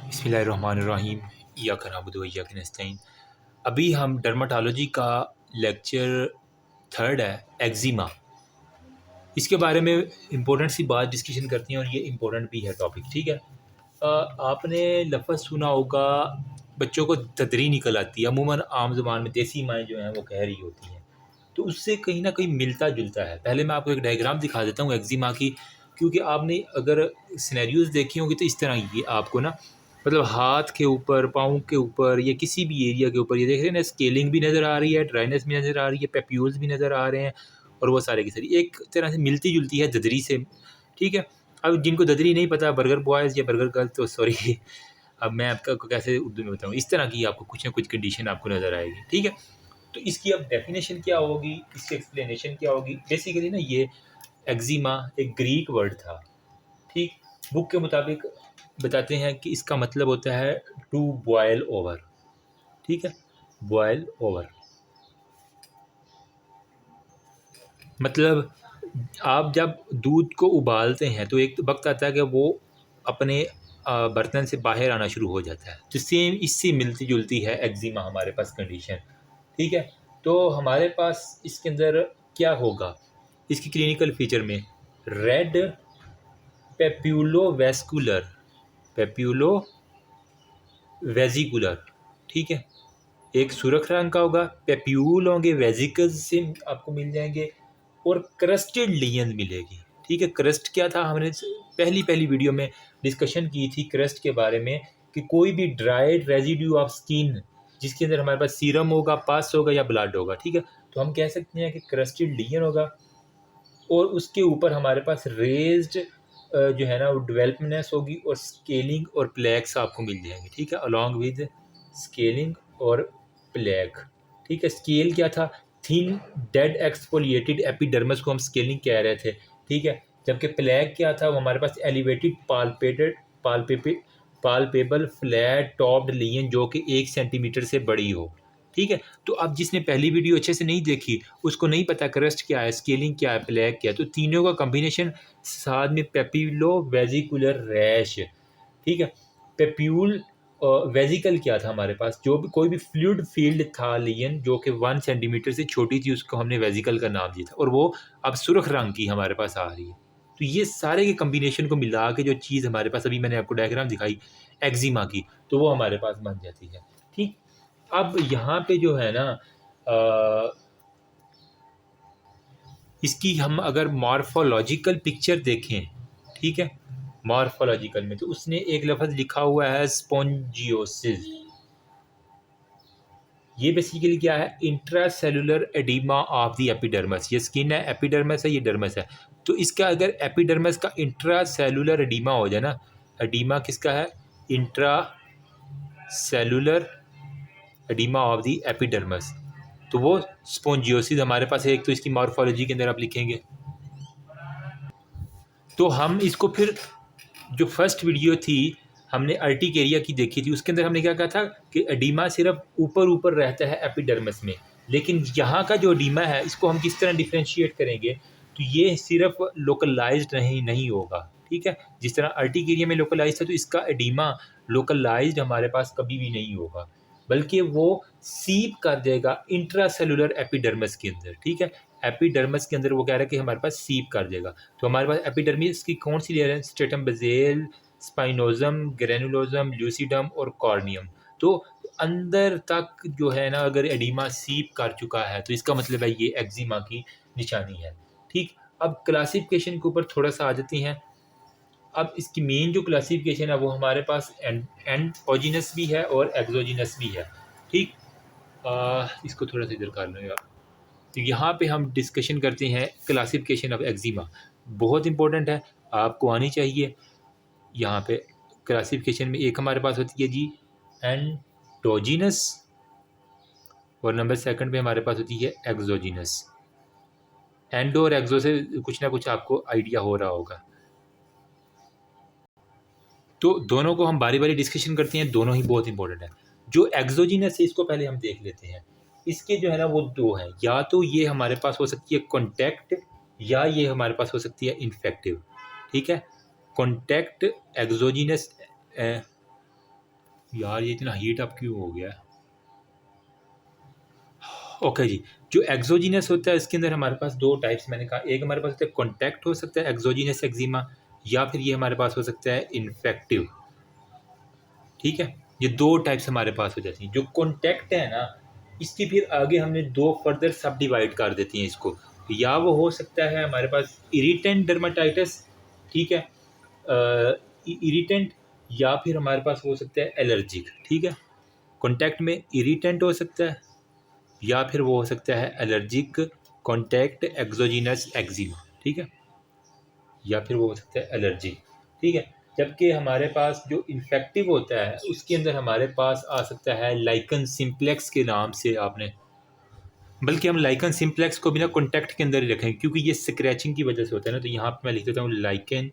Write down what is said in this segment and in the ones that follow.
बिस्मिल्लाहिर्रहमानिर्रहीम इय्याका नअबुदु व इय्याका नस्तईन। अभी हम डर्माटोलॉजी का लेक्चर थर्ड है, एक्जिमा। इसके बारे में इम्पोर्टेंट सी बात डिस्कशन करते हैं और ये इम्पोर्टेंट भी है टॉपिक, ठीक है। आपने लफ्ज़ सुना होगा, बच्चों को ददरी निकल आती है। अमूमन आम ज़ुबान में देसी माएँ जो हैं वो कह रही होती हैं, तो उससे कहीं ना कहीं मिलता जुलता है। पहले मैं आपको एक डायग्राम दिखा देता हूँ एक्जिमा की, क्योंकि आपने अगर सिनेरियोज़ देखी होंगी तो इस तरह ये आपको ना, मतलब हाथ के ऊपर, पाँव के ऊपर या किसी भी एरिया के ऊपर ये देख रहे हैं ना, स्केलिंग भी नज़र आ रही है, ड्राइनेस भी नज़र आ रही है, पेप्यूल्स भी नज़र आ रहे हैं, और वो सारे की सारी एक तरह से मिलती जुलती है ददरी से, ठीक है। अब जिनको ददरी नहीं पता, बर्गर बॉयज़ या बर्गर गर्ल्स, तो सॉरी अब मैं आपको कैसे उर्दू में बताऊँ, इस तरह की आपको कुछ ना कुछ कंडीशन आपको नज़र आएगी, ठीक है। तो इसकी अब डेफिनेशन क्या होगी, इसकी एक्सप्लेनेशन क्या होगी। बेसिकली ना ये एक्जिमा एक ग्रीक वर्ड था, ठीक। बुक के मुताबिक बताते हैं कि इसका मतलब होता है टू बॉयल ओवर, ठीक है। बॉयल ओवर मतलब आप जब दूध को उबालते हैं तो एक वक्त आता है कि वो अपने बर्तन से बाहर आना शुरू हो जाता है, तो सेम इससे मिलती जुलती है एक्जिमा हमारे पास कंडीशन, ठीक है। तो हमारे पास इसके अंदर क्या होगा, इसकी क्लिनिकल फीचर में रेड पेप्यूलोवेस्कुलर, पेप्यूलो वेजिकुलर, ठीक है। एक सुरख रंग का होगा, पेप्यूल होंगे, वेजिकल्स से आपको मिल जाएंगे, और क्रस्टेड लेयन मिलेगी, ठीक है। क्रस्ट क्या था, हमने पहली वीडियो में डिस्कशन की थी क्रस्ट के बारे में, कि कोई भी ड्राइड रेजिड्यू ऑफ स्किन जिसके अंदर हमारे पास सीरम होगा, पास होगा या ब्लड होगा, ठीक है, तो हम कह सकते हैं कि क्रस्टेड लेयन होगा। और उसके ऊपर हमारे पास रेज्ड जो है ना वो डेवलपनेस होगी, और स्केलिंग और प्लेक्स आपको मिल जाएंगे, ठीक है, अलॉन्ग विद स्केलिंग और प्लेक, ठीक है। स्केल क्या था, थिन डेड एक्सफोलिएटेड एपिडर्मिस को हम स्केलिंग कह रहे थे, ठीक है। जबकि प्लेक क्या था, वो हमारे पास elevated palpable flat topped lesion जो कि 1 सेंटीमीटर से बड़ी हो, ठीक है। तो अब जिसने पहली वीडियो अच्छे से नहीं देखी, उसको नहीं पता क्रस्ट क्या है, स्केलिंग क्या है, प्लेक क्या है, तो तीनों का कम्बिनेशन साथ में पेपिलो वेजिकुलर रैश, ठीक है। पेप्यूल वेजिकल क्या था हमारे पास, जो भी कोई भी फ्लूइड फील्ड था लेयन जो कि 1 सेंटीमीटर से छोटी थी, उसको हमने वेजिकल का नाम दिया था, और वो अब सुर्ख रंग की हमारे पास आ रही है। तो ये सारे के कम्बिनेशन को मिला के जो चीज़ हमारे पास, अभी मैंने आपको डायग्राम दिखाई एक्जिमा की, तो वो हमारे पास बन जाती है, ठीक। अब यहाँ पे जो है ना इसकी हम अगर मॉर्फोलॉजिकल पिक्चर देखें, ठीक है, मॉर्फोलॉजिकल में तो उसने एक लफ्ज़ लिखा हुआ है स्पोंजियोसिस। ये बेसिकली क्या है, intracellular oedema of the epidermis. ये स्किन है, एपिडर्मस है, ये डर्मस है। तो इसका अगर एपिडर्मस का इंट्रासेलुलर एडिमा हो जाए ना, एडिमा किसका है, intra cellular oedema of the epidermis, तो वो स्पोंजियोसिस हमारे पास है। एक तो इसकी मॉर्फोलॉजी के अंदर आप लिखेंगे, तो हम इसको फिर जो फर्स्ट वीडियो थी हमने अर्टिकेरिया की देखी थी, उसके अंदर हमने क्या कहा था कि एडिमा सिर्फ ऊपर ऊपर रहता है एपिडर्मिस में, लेकिन यहाँ का जो एडिमा है इसको हम किस तरह डिफ्रेंशिएट करेंगे, तो ये सिर्फ लोकलाइज्ड नहीं होगा, ठीक है। जिस तरह अर्टिकेरिया में लोकलाइज्ड है, तो इसका एडिमा लोकलाइज्ड हमारे पास कभी भी नहीं होगा, बल्कि वो सीप कर देगा इंट्रासेलुलर एपिडर्मिस के अंदर, ठीक है। एपिडर्मिस के अंदर वो कह रहा है कि हमारे पास सीप कर देगा। तो हमारे पास एपिडर्मिस की कौन सी लेयर है, स्ट्रेटम बेज़ेल, स्पाइनोजम, ग्रेनुलोजम, ल्यूसिडम और कॉर्नियम। तो अंदर तक जो है ना, अगर एडिमा सीप कर चुका है तो इसका मतलब है ये एक्जिमा की निशानी है, ठीक। अब क्लासिफिकेशन के ऊपर थोड़ा सा आ जाती हैं। अब इसकी मेन जो क्लासिफिकेशन है वो हमारे पास एंडोजिनस भी है और एक्सोजिनस भी है, ठीक। इसको थोड़ा सा इधर कर लो यार। तो यहाँ पे हम डिस्कशन करते हैं क्लासिफिकेशन ऑफ एक्जिमा, बहुत इंपॉर्टेंट है, आपको आनी चाहिए। यहाँ पे क्लासिफिकेशन में एक हमारे पास होती है जी एंडोजिनस, और नंबर सेकंड पे हमारे पास होती है एक्सोजिनस। एंडो और एक्सो से कुछ ना कुछ आपको आइडिया हो रहा होगा। तो दोनों को हम बारी बारी डिस्कशन करते हैं, दोनों ही बहुत इंपॉर्टेंट है। जो एक्सोजिनस है इसको पहले हम देख लेते हैं। इसके जो है ना वो दो हैं, या तो ये हमारे पास हो सकती है कॉन्टैक्ट, या ये हमारे पास हो सकती है इन्फेक्टिव, ठीक है। कॉन्टैक्ट एक्सोजिनस यार ये इतना हीट अप क्यों हो गया? ओके जी, जो एक्सोजीनस होता है इसके अंदर हमारे पास दो टाइप्स मैंने कहा, एक हमारे पास होता है कॉन्टैक्ट हो सकता है एक्सोजीनस एक्जिमा, या फिर ये हमारे पास हो सकता है इन्फेक्टिव। ठीक है, ये दो टाइप्स हमारे पास हो जाती हैं। जो कॉन्टैक्ट है ना, इसकी फिर आगे हमने दो फर्दर सब डिवाइड कर देती हैं इसको, या वो हो सकता है हमारे पास इरिटेंट डर्माटाइटिस, ठीक है, इरिटेंट, या फिर हमारे पास हो सकता है एलर्जिक। ठीक है, कॉन्टैक्ट में इरिटेंट हो सकता है, या फिर वो हो सकता है एलर्जिक कॉन्टैक्ट एक्सोजीनस एक्जिमा। ठीक है, या फिर वो हो सकता है एलर्जिक। ठीक है, जबकि हमारे पास जो इन्फेक्टिव होता है उसके अंदर हमारे पास आ सकता है लाइकन सिम्प्लेक्स के नाम से आपने, बल्कि हम लाइकन सिम्प्लेक्स को भी ना कॉन्टैक्ट के अंदर ही रखेंगे क्योंकि ये स्क्रैचिंग की वजह से होता है ना, तो यहाँ पर मैं लिख देता हूँ लाइकन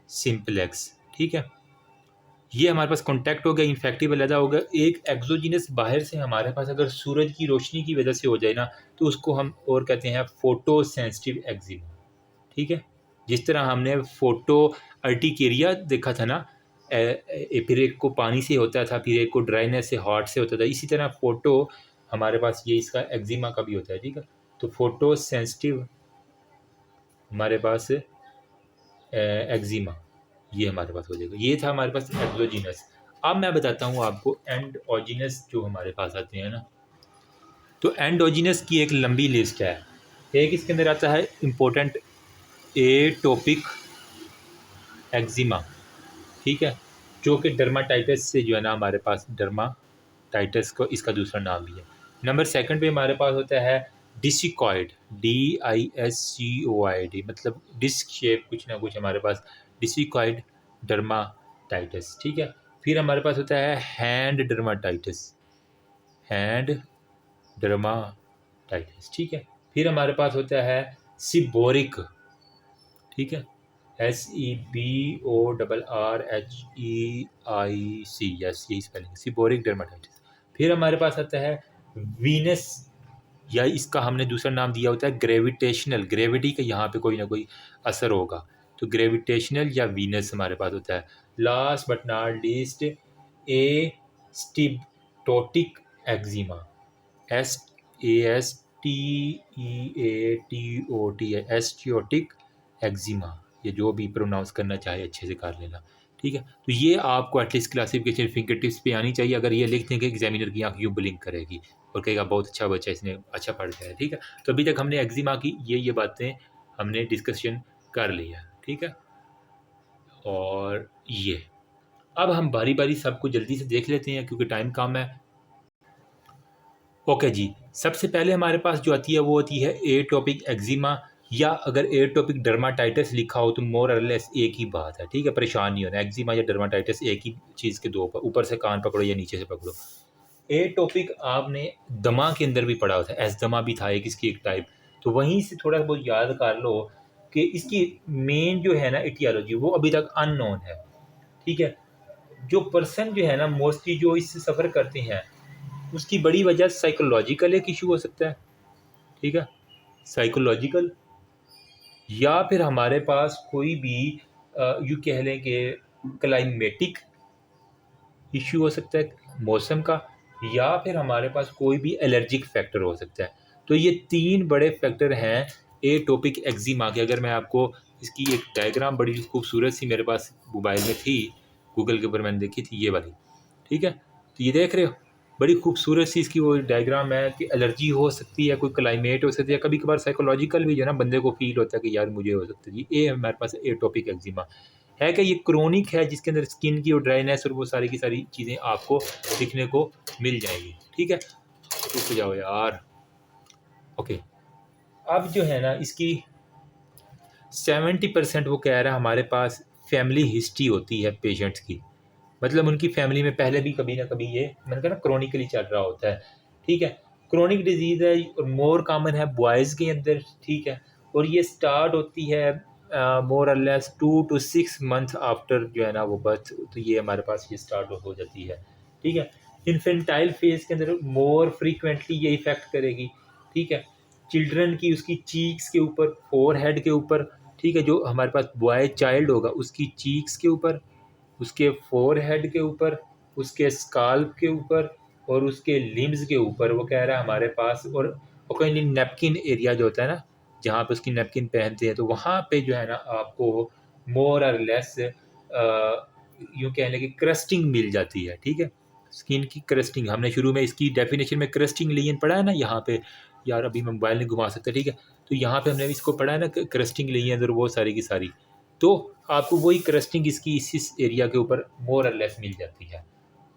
सिम्प्लेक्स। ठीक है, ये हमारे पास कॉन्टैक्ट हो गया, इन्फेक्टिव अलग हो गया। एक एक्सोजीनस बाहर से हमारे पास अगर सूरज की रोशनी की वजह से हो जाए ना, तो उसको हम और कहते हैं फोटो सेंसिटिव एक्जिमा। ठीक है, जिस तरह हमने फोटो अर्टिकेरिया देखा था ना, फिर एक को पानी से होता था, फिर एक को ड्राइनेस से हॉट से होता था, इसी तरह फोटो हमारे पास ये इसका एक्जिमा का भी होता है। ठीक है, तो फोटो सेंसिटिव हमारे पास एक्जिमा ये हमारे पास हो जाएगा। ये था हमारे पास एक्सोजीनस। अब मैं बताता हूँ आपको एंडोजीनस जो हमारे पास आते हैं ना, तो एंडोजीनस की एक लंबी लिस्ट है। एक इसके अंदर आता है इम्पोर्टेंट एटोपिक एक्जिमा। ठीक है, जो कि डर्माटाइटिस से जो है ना हमारे पास डर्माटाइटिस को इसका दूसरा नाम भी है। नंबर सेकंड पे हमारे पास होता है डिसिकॉइड, DISCOID, मतलब डिस्क शेप कुछ ना कुछ हमारे पास डिसिकॉइड डर्माटाइटिस। ठीक है, फिर हमारे पास होता है हैंड डर्माटाइटिस, हैंड डर्माटाइटिस। ठीक है, फिर हमारे पास होता है सिबोरिक। ठीक है, SEBORRHEIC, यस यही स्पेलिंग, सिबोरिक डर्माटाइटिस। फिर हमारे पास आता है वीनस, या इसका हमने दूसरा नाम दिया होता है ग्रेविटेशनल, ग्रेविटी का यहाँ पे कोई ना कोई असर होगा, तो ग्रेविटेशनल या वीनस हमारे पास होता है। Last but not least asteatotic eczema, ASTEATOT, asteatotic eczema, ये जो भी प्रोनाउंस करना चाहे अच्छे से कर लेना। ठीक है, तो ये आपको एटलीस्ट क्लासिफिकेशन फिंगर टिप्स पे आनी चाहिए। अगर ये लिख देंगे एग्जामिनर की आँख यूँ ब्लिंक करेगी और कहेगा बहुत अच्छा बच्चा, इसने अच्छा पढ़ है। ठीक है, तो अभी तक हमने एक्जिमा की ये बातें हमने डिस्कशन कर लिया। ठीक है, और ये अब हम बारी बारी सबको जल्दी से देख लेते हैं क्योंकि टाइम कम है। ओके जी, सबसे पहले हमारे पास जो आती है वो होती है एटोपिक एक्जिमा, या अगर एटोपिक डर्माटाइटिस लिखा हो तो मोर और लेस एक ही बात है। ठीक है, परेशान नहीं होना, एक्जिमा या डर्माटाइटिस एक ही चीज़ के दो ऊपर से कान पकड़ो या नीचे से पकड़ो। एटोपिक आपने दमा के अंदर भी पढ़ा होता है, एस्थमा भी था एक इसकी एक टाइप, तो वहीं से थोड़ा बहुत याद कर लो कि इसकी मेन जो है ना इटियोलॉजी वो अभी तक अननोन है। ठीक है, जो पर्सन जो है ना मोस्टली जो इससे सफ़र करते हैं उसकी बड़ी वजह साइकोलॉजिकल एक इशू हो सकता है। ठीक है, साइकोलॉजिकल, या फिर हमारे पास कोई भी यूँ कह लें कि क्लाइमेटिक इशू हो सकता है मौसम का, या फिर हमारे पास कोई भी एलर्जिक फैक्टर हो सकता है। तो ये तीन बड़े फैक्टर हैं एटोपिक एक्जिमा के। अगर मैं आपको इसकी एक डायग्राम बड़ी खूबसूरत सी मेरे पास मोबाइल में थी, गूगल के ऊपर मैंने देखी थी ये वाली। ठीक है, तो ये देख रहे हो बड़ी खूबसूरत सी इसकी वो डायग्राम है कि एलर्जी हो सकती है, कोई क्लाइमेट हो सकती है, कभी कभार साइकोलॉजिकल भी जो है ना बंदे को फील होता है कि यार मुझे हो सकता है। ये हमारे पास एटोपिक एक्जिमा है कि ये क्रोनिक है जिसके अंदर स्किन की और ड्राइनेस और वो सारी की सारी चीज़ें आपको दिखने को मिल जाएंगी। ठीक है, रुक जाओ यार। ओके, अब जो है ना इसकी 70% वो कह रहा है हमारे पास फैमिली हिस्ट्री होती है पेशेंट्स की, मतलब उनकी फैमिली में पहले भी कभी ना कभी ये मैंने कहा ना क्रोनिकली चल रहा होता है। ठीक है, क्रोनिक डिजीज़ है और मोर कॉमन है बॉयज़ के अंदर। ठीक है, और ये स्टार्ट होती है मोर और लेस 2 to 6 मंथ आफ्टर जो है ना वो बर्थ, तो ये हमारे पास ये स्टार्ट हो जाती है। ठीक है, इन्फेंटाइल फेज के अंदर मोर फ्रीक्वेंटली ये इफ़ेक्ट करेगी। ठीक है, चिल्ड्रन की उसकी चीक्स के ऊपर, फोर हेड के ऊपर। ठीक है, जो हमारे पास बॉय चाइल्ड होगा उसकी चीक्स के ऊपर, उसके फोर हेड के ऊपर, उसके स्काल्प के ऊपर और उसके लिम्स के ऊपर। वो कह रहा है हमारे पास, और ओकेजनली नैपकिन एरिया जो होता है ना, जहाँ पे उसकी नैपकिन पहनते हैं, तो वहाँ पे जो है ना आपको मोर और लेस यूँ कह लें कि क्रस्टिंग मिल जाती है। ठीक है, स्किन की क्रस्टिंग, हमने शुरू में इसकी डेफिनेशन में क्रस्टिंग लेजन पढ़ा है ना यहाँ पे। यार अभी मैं मोबाइल नहीं घुमा सकता, ठीक है। तो यहाँ पे हमने इसको पढ़ा है ना, क्रस्टिंग लेजन और वो सारी की सारी। तो आपको वही क्रस्टिंग इसकी इस एरिया के ऊपर मोर और लेस मिल जाती है।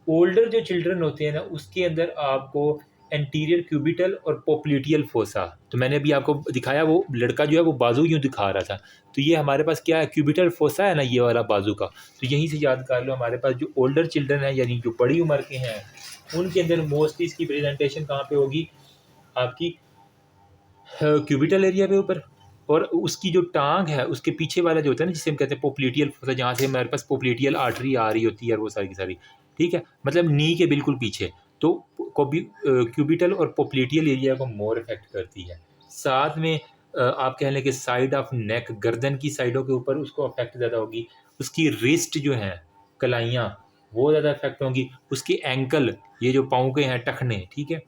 ओल्डर जो चिल्ड्रन होते हैं ना, उसके अंदर आपको एंटीरियर क्यूबिटल और पोप्लिटियल फोसा, तो मैंने अभी आपको दिखाया, वो लड़का जो है वो बाजू यूँ दिखा रहा था, तो ये हमारे पास क्या है, क्यूबिटल फोसा है ना, ये वाला बाजू का। तो यहीं से याद कर लो, हमारे पास जो ओल्डर चिल्ड्रन है, यानी जो बड़ी उम्र के हैं, उनके अंदर मोस्टली इसकी प्रेजेंटेशन कहाँ पे होगी, आपकी क्यूबिटल एरिया पे ऊपर। और उसकी जो टांग है उसके पीछे वाला जो होता है ना, जिसे हम कहते हैं पोप्लिटियल फोसा, जहाँ से हमारे पास पोप्लिटियल आर्टरी आ रही होती है, और वो सारी की सारी, ठीक है, मतलब नी के बिल्कुल पीछे। तो क्यूबिटल और पोप्लिटियल एरिया को मोर इफेक्ट करती है। साथ में आप कह लें कि साइड ऑफ नेक, गर्दन की साइडों के ऊपर उसको अफेक्ट ज़्यादा होगी। उसकी रिस्ट जो है, कलाइयाँ, वो ज़्यादा इफेक्ट होंगी। उसके एंकल, ये जो पाँव के हैं टखने, ठीक है,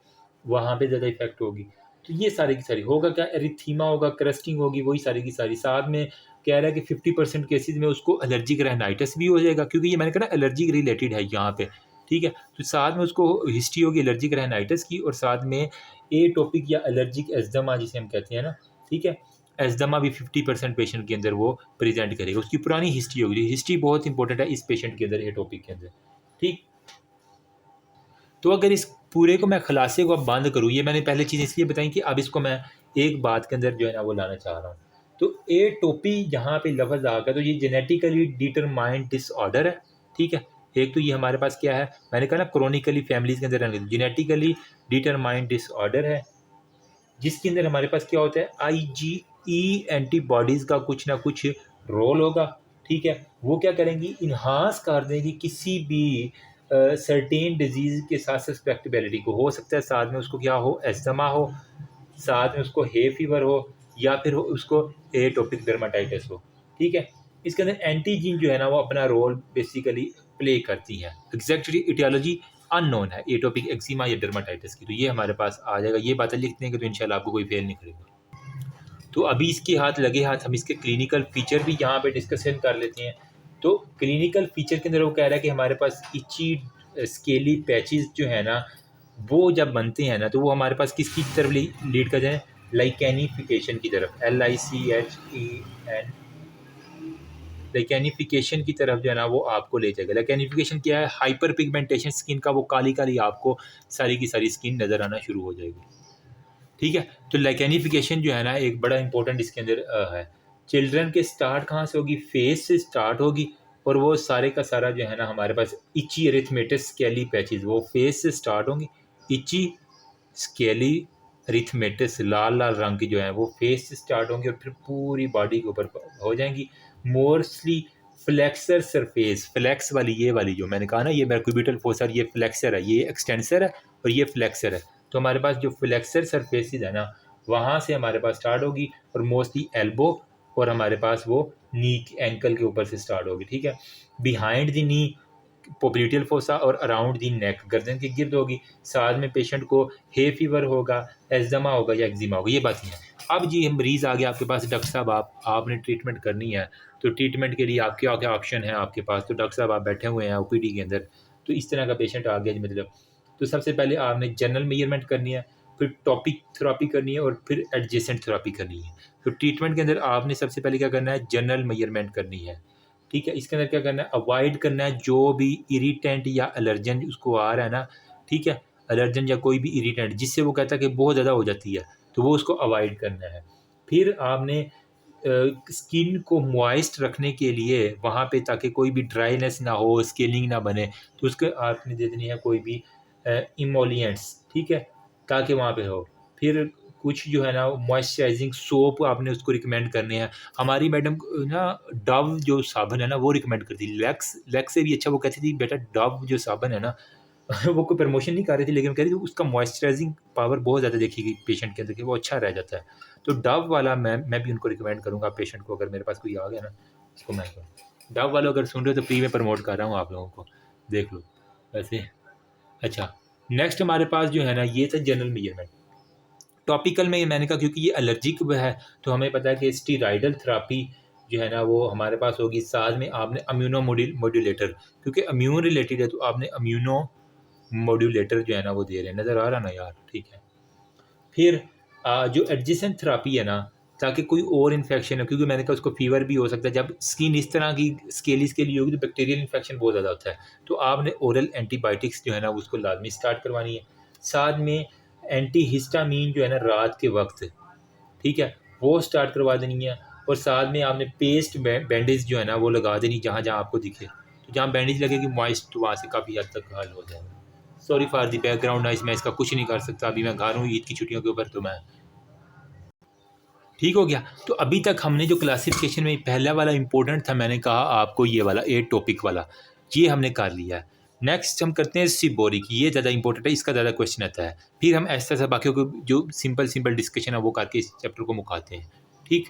वहाँ पे ज़्यादा इफेक्ट होगी। तो ये सारी की सारी होगा क्या, एरिथीमा होगा, क्रस्टिंग होगी, वही सारी की सारी। साथ में कह रहा है कि 50% केसेस में उसको एलर्जिक रहनाइटिस भी हो जाएगा, क्योंकि ये मैंने कहा ना एलर्जिक रिलेटेड है यहाँ पे, ठीक है। तो साथ में उसको हिस्ट्री होगी एलर्जिक रहनाइटिस की, और साथ में एटोपिक या एलर्जिक एज्मा जिसे हम कहते हैं ना, ठीक है, एज्मा भी 50% पेशेंट के अंदर वो प्रेजेंट करेगा। उसकी पुरानी हिस्ट्री होगी, हिस्ट्री बहुत इंपॉर्टेंट है इस पेशेंट के अंदर, एटोपिक के अंदर, ठीक। तो अगर इस पूरे को मैं खुलासे को अब बंद करूँ, ये मैंने पहले चीज़ इसलिए बताई कि अब इसको मैं एक बात के अंदर जो है ना वो लाना चाह रहा हूँ। तो एटोपी यहाँ पे लफ्ज़ आ गया, तो ये जेनेटिकली डिटरमाइंड डिसऑर्डर है, ठीक है। एक तो ये हमारे पास क्या है, मैंने कहा ना क्रोनिकली फैमिलीज़ के अंदर रहने, जेनेटिकली डिटरमाइंड डिसऑर्डर है, जिसके अंदर हमारे पास क्या होता है, आईजीई एंटीबॉडीज़ का कुछ ना कुछ रोल होगा, ठीक है। वो क्या करेंगी, इन्हांस कर देंगी किसी भी सर्टेन डिजीज़ के साथ सस्पेक्टेबिलिटी को। हो सकता है साथ में उसको क्या हो, एस्थमा हो, साथ में उसको हे फीवर हो, या फिर हो उसको एटोपिक डर्माटाइटिस हो, ठीक है। इसके अंदर एंटीजीन जो है ना वो अपना रोल बेसिकली प्ले करती है। एग्जैक्टली इटियोलॉजी अननोन है एटोपिक एक्जिमा या डर्माटाइटिस की, तो ये हमारे पास आ जाएगा। ये बातें लिखते हैं कि तो इंशाल्लाह आपको कोई फेल नहीं करेगा। तो अभी इसके हाथ लगे हाथ हम इसके क्लिनिकल फीचर भी यहाँ पे डिस्कशन कर लेते हैं। तो क्लिनिकल फीचर के अंदर वो कह रहा है कि हमारे पास इची स्केली पैचेस जो है ना, वो जब बनते हैं ना, तो वो हमारे पास किसकी तरफ लीड कर जाए, लाइकेनिफिकेशन की तरफ, LICHEN, लाइकेनिफिकेशन की तरफ जो है ना वो आपको ले जाएगा। लाइकेनिफिकेशन क्या है, हाइपर पिगमेंटेशन स्किन का, वो काली काली आपको सारी की सारी स्किन नज़र आना शुरू हो जाएगी, ठीक है। तो लाइकेनिफिकेशन जो है ना एक बड़ा इंपॉर्टेंट इसके अंदर है। चिल्ड्रन के स्टार्ट कहाँ से होगी, फेस से स्टार्ट होगी, और वो सारे का सारा जो है ना हमारे पास इची एरिथमेटस स्केली पैचेस, वो फेस से स्टार्ट होंगी। इची स्केली रिथमेटिस लाल लाल रंग की जो है वो फेस से स्टार्ट होंगी और फिर पूरी बॉडी के ऊपर हो जाएंगी। मोस्टली फ्लेक्सर सरफेस, फ्लेक्स वाली, ये वाली जो मैंने कहा ना, ये मैक्यूबिटल फोसर, ये फ्लेक्सर है, ये एक्सटेंसर है और ये फ्लेक्सर है। तो हमारे पास जो फ्लेक्सर सरफेसिस है ना, वहाँ से हमारे पास स्टार्ट होगी, और मोस्टली एल्बो, और हमारे पास वो नी एंकल के ऊपर से स्टार्ट होगी, ठीक है। Behind the knee popliteal fossa और अराउंड दी नेक, गर्दन के गिर्द होगी। साथ में पेशेंट को हे फीवर होगा, एज्मा होगा या एक्जिमा होगा, ये बातें हैं। अब जी मरीज़ आ गया आपके पास, डॉक्टर साहब आपने ट्रीटमेंट करनी है, तो ट्रीटमेंट के लिए आप क्या क्या ऑप्शन है आपके पास। तो डॉक्टर साहब आप बैठे हुए हैं OPD के अंदर, तो इस तरह का पेशेंट आ गया जी, मतलब तो सबसे पहले आपने जनरल मेजरमेंट करनी है, फिर टॉपिक थेरेपी करनी है, और फिर एडजेसेंट थेरेपी करनी है। तो ट्रीटमेंट के अंदर आपने सबसे पहले क्या करना है, जनरल मेजरमेंट करनी है, ठीक है। इसके अंदर क्या करना है, अवॉइड करना है जो भी इरिटेंट या एलर्जन उसको आ रहा है ना, ठीक है, एलर्जन या कोई भी इरिटेंट जिससे वो कहता है कि बहुत ज़्यादा हो जाती है, तो वो उसको अवॉइड करना है। फिर आपने स्किन को मॉइस्ट रखने के लिए वहाँ पे, ताकि कोई भी ड्राइनेस ना हो, स्केलिंग ना बने, तो उसके आपने दे देनी है कोई भी इमोलिएंट्स, ठीक है, ताकि वहाँ पे हो। फिर कुछ जो है ना मॉइस्चराइजिंग सोप आपने उसको रिकमेंड करने हैं। हमारी मैडम ना डव जो साबुन है ना वो रिकमेंड करती थी, लैक्स लैक्स से भी अच्छा वो कहती थी बेटा डव जो साबुन है ना वो कोई प्रमोशन नहीं कर रही थी, लेकिन कह रही थी उसका मॉइस्चराइजिंग पावर बहुत ज़्यादा देखी पेशेंट के अंदर कि वो अच्छा रह जाता है। तो डव वाला मैं भी उनको रिकमेंड करूँगा पेशेंट को, अगर मेरे पास कोई आ गया ना उसको मैं करूँ। डव वालों अगर सुन रहे हो तो फ्री में प्रमोट कर रहा हूँ आप लोगों को, देख लो। वैसे। अच्छा, नेक्स्ट हमारे पास जो है ना, ये था जनरल मेजरमेंट। टॉपिकल में मैंने कहा क्योंकि ये एलर्जिक है, तो हमें पता है कि स्टीराइडल थेरेपी जो है ना वो हमारे पास होगी। साथ में आपने इम्यूनो मॉड्यूलेटर, क्योंकि इम्यून रिलेटेड है तो आपने इम्यूनो मॉड्यूलेटर जो है ना वो दे रहे हैं। नज़र आ रहा ना यार? ठीक है। फिर जो एडजेसेंट थेरेपी है ना, ताकि कोई और इन्फेक्शन हो, क्योंकि मैंने कहा उसको फीवर भी हो सकता है। जब स्किन इस तरह की स्केली होगी तो बैक्टीरियल इन्फेक्शन बहुत ज़्यादा होता है, तो आपने ओरल एंटीबायोटिक्स जो है ना उसको लाजमी स्टार्ट करवानी है। साथ में एंटी हिस्टामीन जो है ना रात के वक्त, ठीक है, वो स्टार्ट करवा देनी है। और साथ में आपने पेस्ट बैंडेज जो है ना वो लगा देनी जहाँ जहाँ आपको दिखे। तो जहाँ बैंडेज लगेगी मॉइस्ट, तो वहाँ से काफ़ी हद तक हल हो जाएगा। Sorry for the background noise, मैं इसका कुछ नहीं कर सकता, अभी मैं घर हूँ ईद की छुट्टियों के ऊपर, तो मैं ठीक हो गया। तो अभी तक हमने जो क्लासिफिकेशन में पहला वाला इंपॉर्टेंट था, मैंने कहा आपको ये वाला 8 टॉपिक वाला, ये हमने कर लिया है। नेक्स्ट हम करते हैं सिबोरिक, ये ज़्यादा इंपॉर्टेंट है, इसका ज़्यादा क्वेश्चन आता है। फिर हम ऐसा ऐसा बाकी को जो सिंपल डिस्कशन है वो करके इस चैप्टर को मुकाते हैं। ठीक।